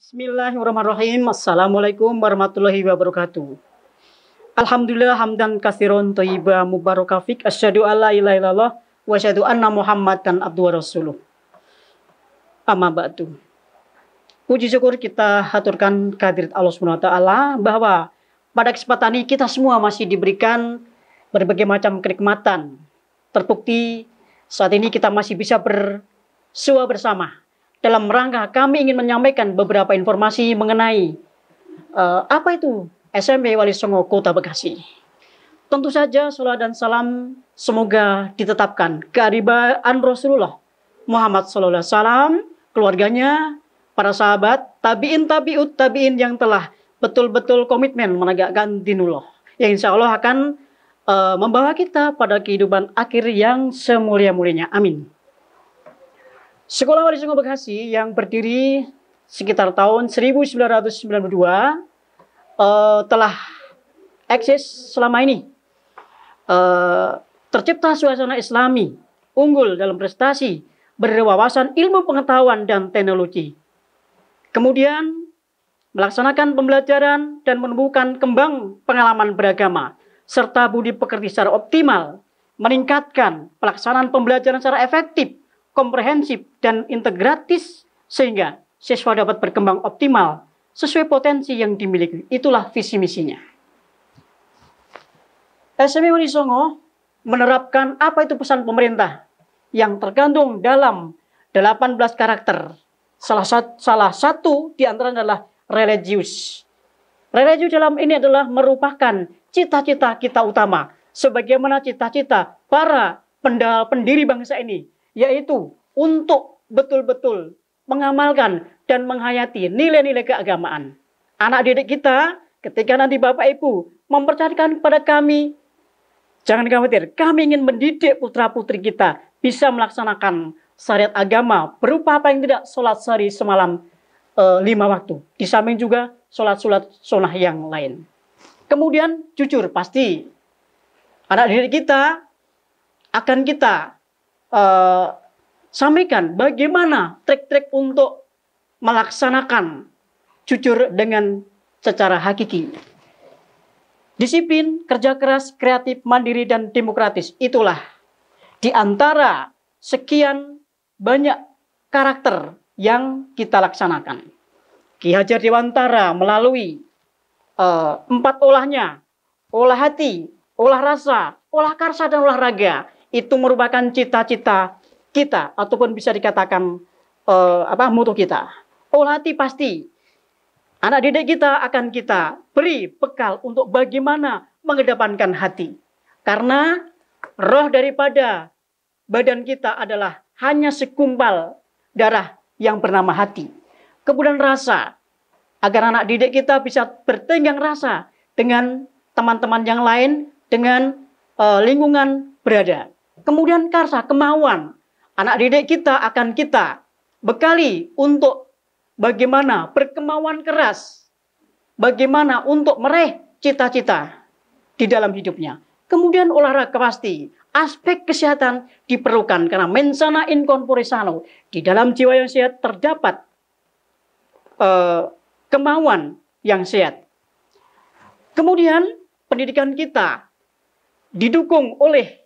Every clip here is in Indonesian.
Bismillahirrahmanirrahim. Assalamualaikum warahmatullahi wabarakatuh. Alhamdulillah hamdan katsiran thayyiban mubarakan fik. Asyhadu alla ilaha illallah wa asyhadu anna Muhammadan abduhu wa rasuluh. Amma ba'du. Puji syukur kita haturkan kehadirat Allah Subhanahu wa taala bahwa pada kesempatan ini kita semua masih diberikan berbagai macam kenikmatan. Terbukti saat ini kita masih bisa bersua bersama. Dalam rangka kami ingin menyampaikan beberapa informasi mengenai apa itu SMP Wali Songo Kota Bekasi. Tentu saja salawat dan salam semoga ditetapkan kehadiran Rasulullah Muhammad SAW, keluarganya, para sahabat, tabiin tabiut tabiin yang telah betul-betul komitmen menegakkan dinullah, yang insya Allah akan membawa kita pada kehidupan akhir yang semulia-mulianya. Amin. Sekolah Wali Songo Bekasi yang berdiri sekitar tahun 1992 telah eksis selama ini. Tercipta suasana Islami, unggul dalam prestasi, berwawasan ilmu pengetahuan dan teknologi. Kemudian melaksanakan pembelajaran dan menumbuhkan kembang pengalaman beragama, serta budi pekerti secara optimal, meningkatkan pelaksanaan pembelajaran secara efektif, komprehensif dan integratis sehingga siswa dapat berkembang optimal sesuai potensi yang dimiliki. Itulah visi misinya. SMP Wali Songo menerapkan apa itu pesan pemerintah yang terkandung dalam 18 karakter. Salah satu di antaranya adalah religius. Religius dalam ini adalah merupakan cita-cita kita utama sebagaimana cita-cita para pendiri bangsa ini, yaitu untuk betul-betul mengamalkan dan menghayati nilai-nilai keagamaan. Anak didik kita ketika nanti Bapak Ibu mempercayakan kepada kami, jangan khawatir, kami ingin mendidik putra-putri kita bisa melaksanakan syariat agama berupa apa yang tidak sholat sehari semalam 5 waktu. Di samping juga sholat-sholat sunnah yang lain. Kemudian jujur pasti anak didik kita akan kita sampaikan bagaimana trik-trik untuk melaksanakan jujur dengan secara hakiki. Disiplin, kerja keras, kreatif, mandiri, dan demokratis. Itulah di antara sekian banyak karakter yang kita laksanakan. Ki Hajar Dewantara melalui 4 olahnya, olah hati, olah rasa, olah karsa, dan olahraga. Itu merupakan cita-cita kita ataupun bisa dikatakan mutu kita. Olah hati pasti anak didik kita akan kita beri bekal untuk bagaimana mengedepankan hati. Karena roh daripada badan kita adalah hanya segumpal darah yang bernama hati. Kemudian rasa, agar anak didik kita bisa bertenggang rasa dengan teman-teman yang lain, dengan lingkungan berada. Kemudian karsa, kemauan. Anak didik kita akan kita bekali untuk bagaimana berkemauan keras, bagaimana untuk meraih cita-cita di dalam hidupnya. Kemudian olahraga pasti, aspek kesehatan diperlukan karena mensana in corpore sano. Di dalam jiwa yang sehat terdapat kemauan yang sehat. Kemudian pendidikan kita didukung oleh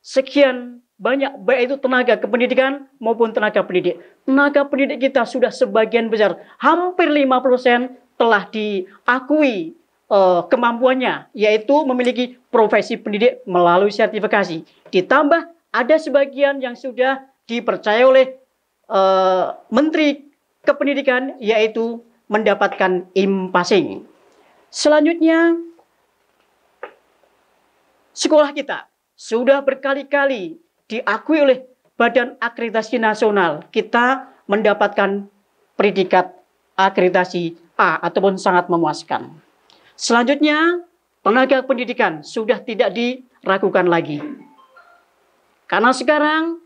sekian banyak, baik itu tenaga kependidikan maupun tenaga pendidik. Tenaga pendidik kita sudah sebagian besar, hampir 50% telah diakui kemampuannya, yaitu memiliki profesi pendidik melalui sertifikasi. Ditambah ada sebagian yang sudah dipercaya oleh Menteri Kependidikan, yaitu mendapatkan IM-Passing. Selanjutnya, sekolah kita sudah berkali-kali diakui oleh Badan Akreditasi Nasional. Kita mendapatkan predikat akreditasi A ataupun sangat memuaskan. Selanjutnya, tenaga pendidikan sudah tidak diragukan lagi. Karena sekarang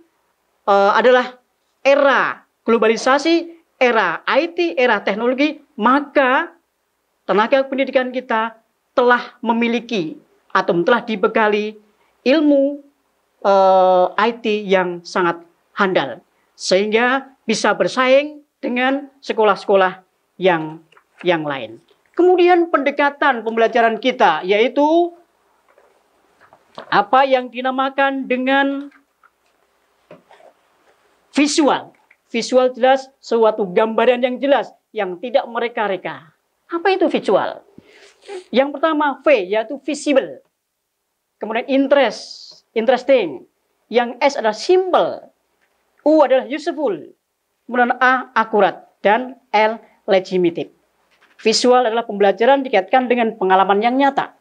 adalah era globalisasi, era IT, era teknologi, maka tenaga pendidikan kita telah memiliki atau telah dibekali ilmu IT yang sangat handal, sehingga bisa bersaing dengan sekolah-sekolah yang lain. Kemudian pendekatan pembelajaran kita yaitu apa yang dinamakan dengan visual. Visual jelas suatu gambaran yang jelas yang tidak mereka-reka. Apa itu visual? Yang pertama V yaitu visible. Kemudian interesting. Yang S adalah simple. U adalah useful. Kemudian A akurat dan L legitimate. Visual adalah pembelajaran dikaitkan dengan pengalaman yang nyata.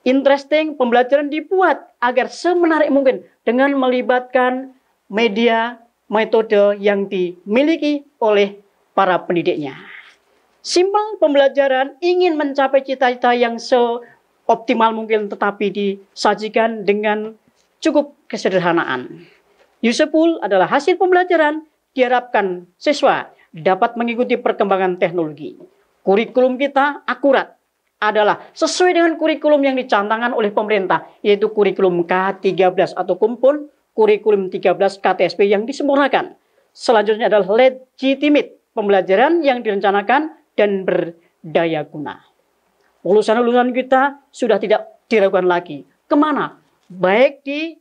Interesting, pembelajaran dibuat agar semenarik mungkin dengan melibatkan media, metode yang dimiliki oleh para pendidiknya. Simple, pembelajaran ingin mencapai cita-cita yang seoptimal mungkin tetapi disajikan dengan cukup kesederhanaan. Useful adalah hasil pembelajaran diharapkan siswa dapat mengikuti perkembangan teknologi. Kurikulum kita akurat adalah sesuai dengan kurikulum yang dicanangkan oleh pemerintah, yaitu kurikulum K13 atau kurikulum 13 KTSP yang disempurnakan. Selanjutnya adalah legitimate, pembelajaran yang direncanakan dan berdaya guna. Lulusan-lulusan kita sudah tidak diragukan lagi. Kemana? Baik di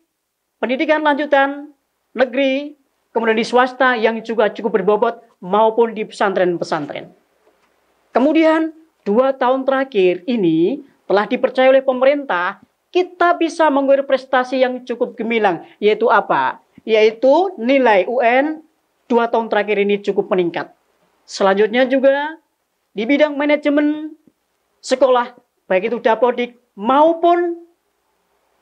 pendidikan lanjutan, negeri, kemudian di swasta yang juga cukup berbobot, maupun di pesantren-pesantren. Kemudian 2 tahun terakhir ini telah dipercaya oleh pemerintah, kita bisa mengukur prestasi yang cukup gemilang. Yaitu apa? Yaitu nilai UN 2 tahun terakhir ini cukup meningkat. Selanjutnya juga di bidang manajemen sekolah, baik itu Dapodik maupun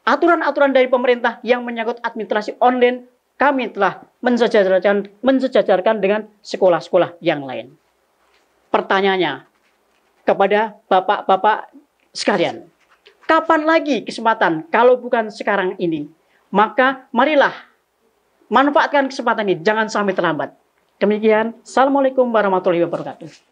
aturan-aturan dari pemerintah yang menyangkut administrasi online, kami telah mensejajarkan dengan sekolah-sekolah yang lain. Pertanyaannya kepada bapak-bapak sekalian, kapan lagi kesempatan kalau bukan sekarang ini? Maka marilah manfaatkan kesempatan ini, jangan sampai terlambat. Demikian, Assalamualaikum warahmatullahi wabarakatuh.